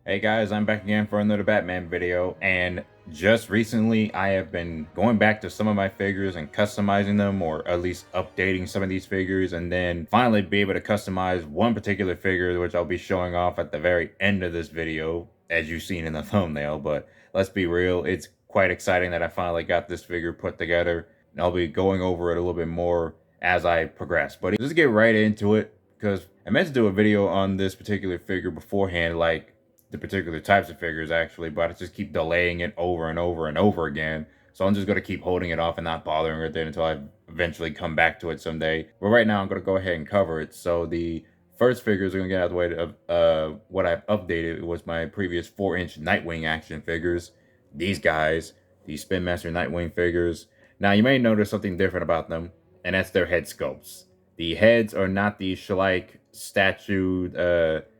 Hey guys, I'm back again for another Batman video, and just recently I have been going back to some of my figures and customizing them, or at least updating some of these figures, and then finally be able to customize one particular figure, which I'll be showing off at the very end of this video, as you've seen in the thumbnail. But let's be real, it's quite exciting that I finally got this figure put together, and I'll be going over it a little bit more as I progress. But let's get right into it, because I meant to do a video on this particular figure beforehand, like the particular types of figures actually, but I just keep delaying it over and over and over again. So I'm just going to keep holding it off and not bothering with it until I eventually come back to it someday. But right now I'm going to go ahead and cover it. So the first figures are going to get out of the way of what I've updated. It was my previous 4-inch Nightwing action figures. These guys, the Spin Master Nightwing figures. Now you may notice something different about them, and that's their head sculpts. The heads are not the Schleich statued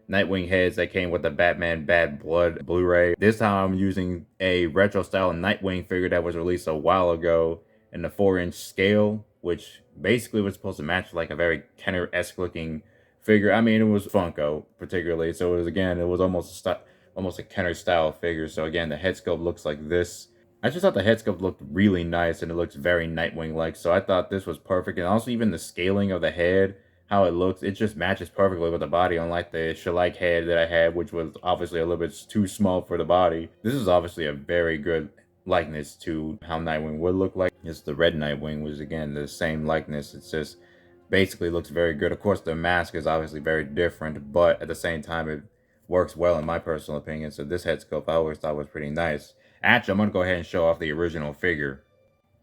Nightwing heads that came with the Batman Bad Blood Blu-ray. This time I'm using a retro style Nightwing figure that was released a while ago in the 4-inch scale, which basically was supposed to match like a very Kenner-esque looking figure. I mean, it was Funko particularly, so it was almost a Kenner style figure. So again, the head sculpt looks like this. I just thought the head sculpt looked really nice and it looks very Nightwing-like, so I thought this was perfect. And also even the scaling of the head, how it looks, it just matches perfectly with the body, unlike the Schleich head that I had, which was obviously a little bit too small for the body. This is obviously a very good likeness to how Nightwing would look like. It's the red Nightwing, which is again the same likeness. It's just basically looks very good. Of course, the mask is obviously very different, but at the same time, it works well in my personal opinion. So this head sculpt I always thought was pretty nice. Actually, I'm going to go ahead and show off the original figure.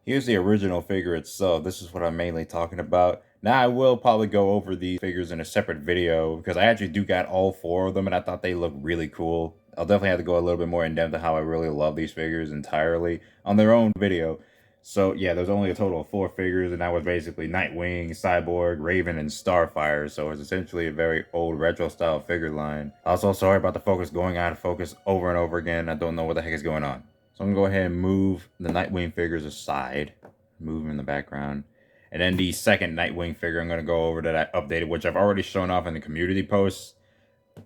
Here's the original figure itself. This is what I'm mainly talking about. Now, I will probably go over these figures in a separate video because I actually do got all 4 of them and I thought they looked really cool. I'll definitely have to go a little bit more in depth on how I really love these figures entirely on their own video. So yeah, there's only a total of 4 figures, and that was basically Nightwing, Cyborg, Raven, and Starfire. So it's essentially a very old retro style figure line. Also, sorry about the focus going out of focus over and over again. I don't know what the heck is going on. So I'm gonna go ahead and move the Nightwing figures aside, move them in the background. And then the second Nightwing figure I'm gonna go over that I updated, which I've already shown off in the community posts.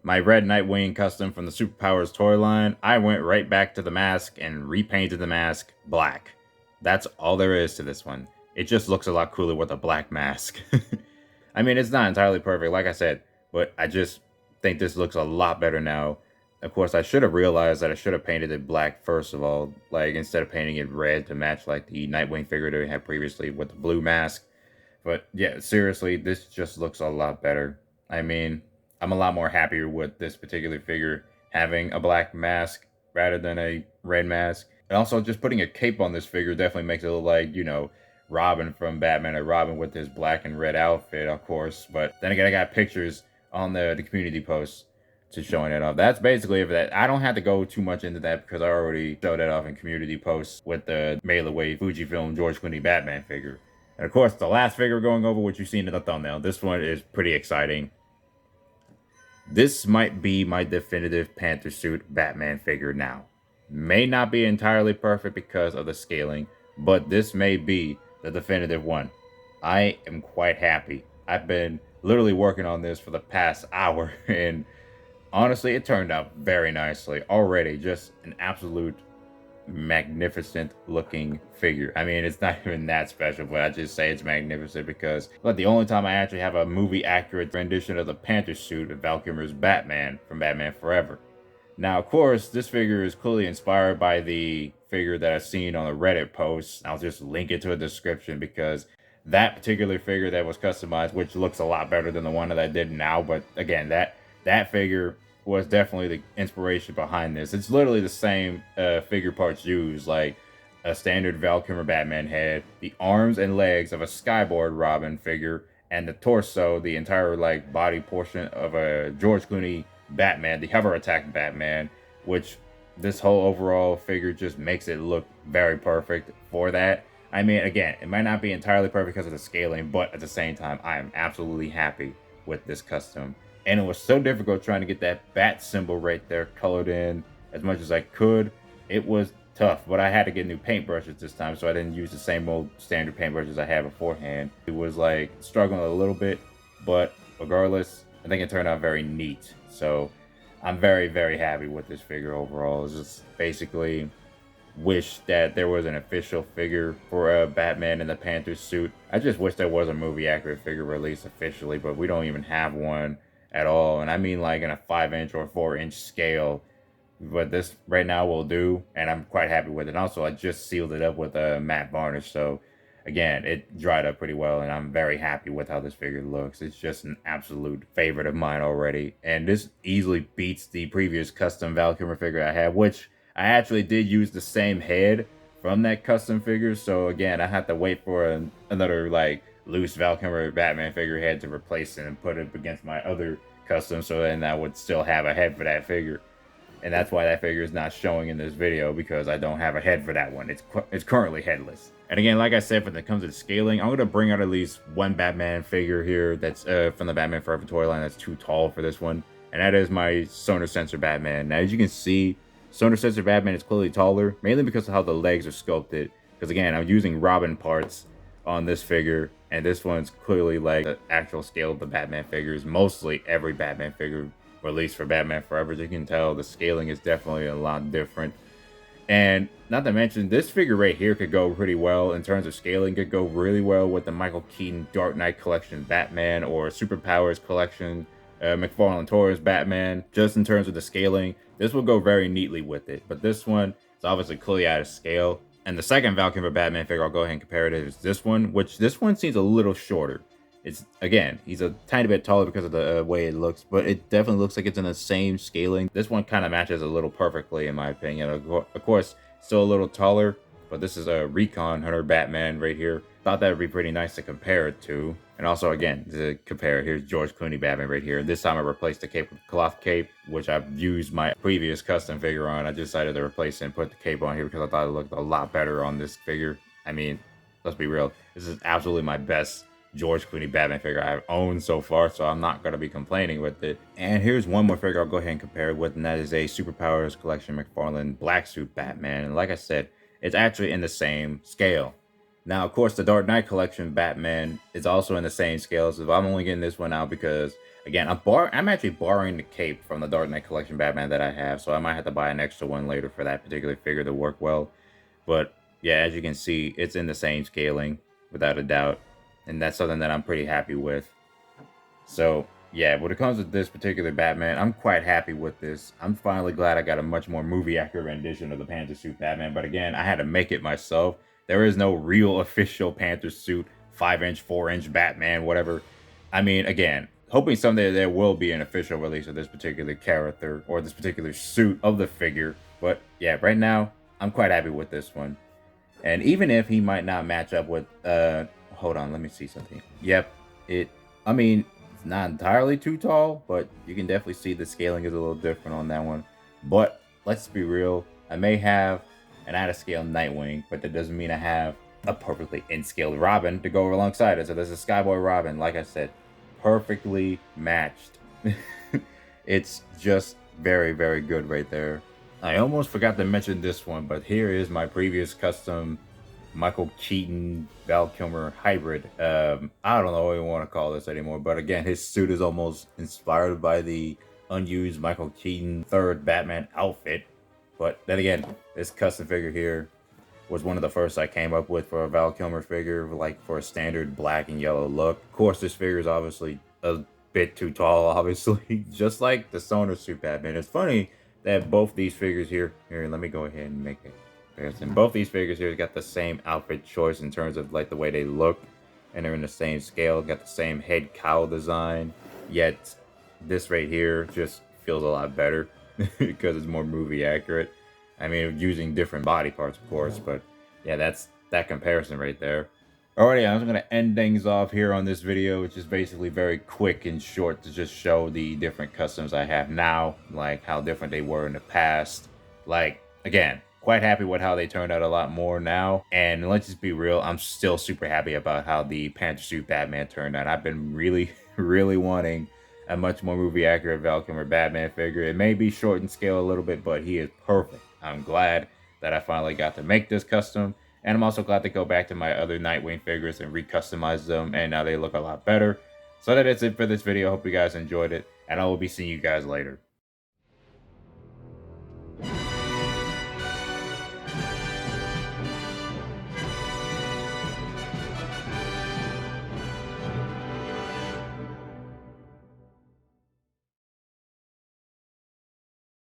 My red Nightwing custom from the Superpowers toy line. I went right back to the mask and repainted the mask black. That's all there is to this one. It just looks a lot cooler with a black mask. I mean, it's not entirely perfect, like I said, but I just think this looks a lot better now. Of course, I should have realized that I should have painted it black first of all, like instead of painting it red to match like the Nightwing figure that we had previously with the blue mask. But yeah, seriously, this just looks a lot better. I mean, I'm a lot more happier with this particular figure having a black mask rather than a red mask. And also, just putting a cape on this figure definitely makes it look like, you know, Robin from Batman, or Robin with his black and red outfit, of course. But then again, I got pictures on the community posts to showing it off. That's basically it for that. I don't have to go too much into that because I already showed that off in community posts with the mail away Fujifilm George Clooney Batman figure. And of course, the last figure going over, which you've seen in the thumbnail. This one is pretty exciting. This might be my definitive Panther suit Batman figure now. May not be entirely perfect because of the scaling, but this may be the definitive one. I am quite happy. I've been literally working on this for the past hour, and honestly, it turned out very nicely already. Just an absolute magnificent looking figure. I mean, it's not even that special, but I just say it's magnificent because the only time I actually have a movie accurate rendition of the Panther suit of Val Kilmer's Batman from Batman Forever. Now, of course, this figure is clearly inspired by the figure that I've seen on the Reddit post. I'll just link it to a description because that particular figure that was customized, which looks a lot better than the one that I did now, but again, that figure was definitely the inspiration behind this. It's literally the same figure parts used, like a standard Val Kilmer Batman head, the arms and legs of a Skyboard Robin figure, and the torso, the entire like body portion of a George Clooney Batman, the hover attack Batman, which this whole overall figure just makes it look very perfect for that. I mean, again, it might not be entirely perfect because of the scaling, but at the same time, I am absolutely happy with this custom. And it was so difficult trying to get that bat symbol right there colored in as much as I could. It was tough, but I had to get new paintbrushes this time, so I didn't use the same old standard paintbrushes I had beforehand. It was like struggling a little bit, but regardless, I think it turned out very neat. So I'm very, very happy with this figure overall. It's just basically wish that there was an official figure for Batman in the Panther suit. I just wish there was a movie accurate figure released officially, but we don't even have one at all. And I mean like in a 5-inch or 4-inch scale. But this right now will do, and I'm quite happy with it. Also, I just sealed it up with a matte varnish, so again, it dried up pretty well, and I'm very happy with how this figure looks. It's just an absolute favorite of mine already, and this easily beats the previous custom Val Kilmer figure I had, which I actually did use the same head from that custom figure. So again, I had to wait for another like loose Val Kilmer Batman figure head to replace it and put it against my other custom, so then I would still have a head for that figure. And that's why that figure is not showing in this video, because I don't have a head for that one. It's currently headless. And again, like I said, when it comes to scaling, I'm going to bring out at least one Batman figure here that's from the Batman Forever toy line that's too tall for this one. And that is my Sonar Sensor Batman. Now, as you can see, Sonar Sensor Batman is clearly taller, mainly because of how the legs are sculpted. Because again, I'm using Robin parts on this figure, and this one's clearly like the actual scale of the Batman figures. Mostly every Batman figure released for Batman Forever, as you can tell, the scaling is definitely a lot different. And not to mention, this figure right here could go pretty well in terms of scaling, could go really well with the Michael Keaton Dark Knight Collection Batman or Superpowers Collection McFarlane Torres Batman. Just in terms of the scaling, this will go very neatly with it. But this one is obviously clearly out of scale. And the second Val Kilmer Batman figure I'll go ahead and compare it to is this one, which this one seems a little shorter. It's, again, he's a tiny bit taller because of the way it looks, but it definitely looks like it's in the same scaling. This one kind of matches a little perfectly, in my opinion. Of course, still a little taller, but this is a Recon Hunter Batman right here. Thought that would be pretty nice to compare it to. And also, again, to compare, here's George Clooney Batman right here. This time I replaced the cape with the cloth cape, which I've used my previous custom figure on. I decided to replace it and put the cape on here because I thought it looked a lot better on this figure. I mean, let's be real. This is absolutely my best George Clooney Batman figure I've owned so far, so I'm not going to be complaining with it. And here's one more figure I'll go ahead and compare it with, and that is a Superpowers Collection McFarlane Black Suit Batman. And like I said, it's actually in the same scale. Now, of course, the Dark Knight Collection Batman is also in the same scale, so I'm only getting this one out because, again, I'm actually borrowing the cape from the Dark Knight Collection Batman that I have, so I might have to buy an extra one later for that particular figure to work well. But yeah, as you can see, it's in the same scaling, without a doubt. And that's something that I'm pretty happy with. So yeah, when it comes to this particular Batman, I'm quite happy with this. I'm finally glad I got a much more movie accurate rendition of the Panther suit Batman. But again, I had to make it myself. There is no real official Panther suit 5-inch, 4-inch Batman, whatever. I mean, again, hoping someday there will be an official release of this particular character or this particular suit of the figure. But yeah, right now, I'm quite happy with this one. And even if he might not match up with hold on, let me see something. Yep, I mean, it's not entirely too tall, but you can definitely see the scaling is a little different on that one. But let's be real, I may have an out of scale Nightwing, but that doesn't mean I have a perfectly in scale Robin to go alongside it. So there's a Skyboy Robin, like I said, perfectly matched. It's just very, very good right there. I almost forgot to mention this one, but here is my previous custom Michael Keaton Val Kilmer hybrid. I don't know what you want to call this anymore, but again, his suit is almost inspired by the unused Michael Keaton third Batman outfit. But then again, this custom figure here was one of the first I came up with for a Val Kilmer figure, like for a standard black and yellow look. Of course, this figure is obviously a bit too tall, obviously, just like the Sonar suit Batman. It's funny that both these figures here, let me go ahead and make it. And both these figures here got the same outfit choice in terms of like the way they look, and they're in the same scale, got the same head cowl design, yet this right here just feels a lot better because it's more movie accurate. I mean, using different body parts, of course, but yeah, that's that comparison right there. Alrighty, I'm going to end things off here on this video, which is basically very quick and short to just show the different customs I have now, like how different they were in the past. Like, again, quite happy with how they turned out a lot more now. And let's just be real, I'm still super happy about how the Panther suit Batman turned out. I've been really, really wanting a much more movie accurate Val Kilmer Batman figure. It may be short in scale a little bit, but he is perfect. I'm glad that I finally got to make this custom. And I'm also glad to go back to my other Nightwing figures and re-customize them, and now they look a lot better. So that is it for this video. Hope you guys enjoyed it, and I will be seeing you guys later.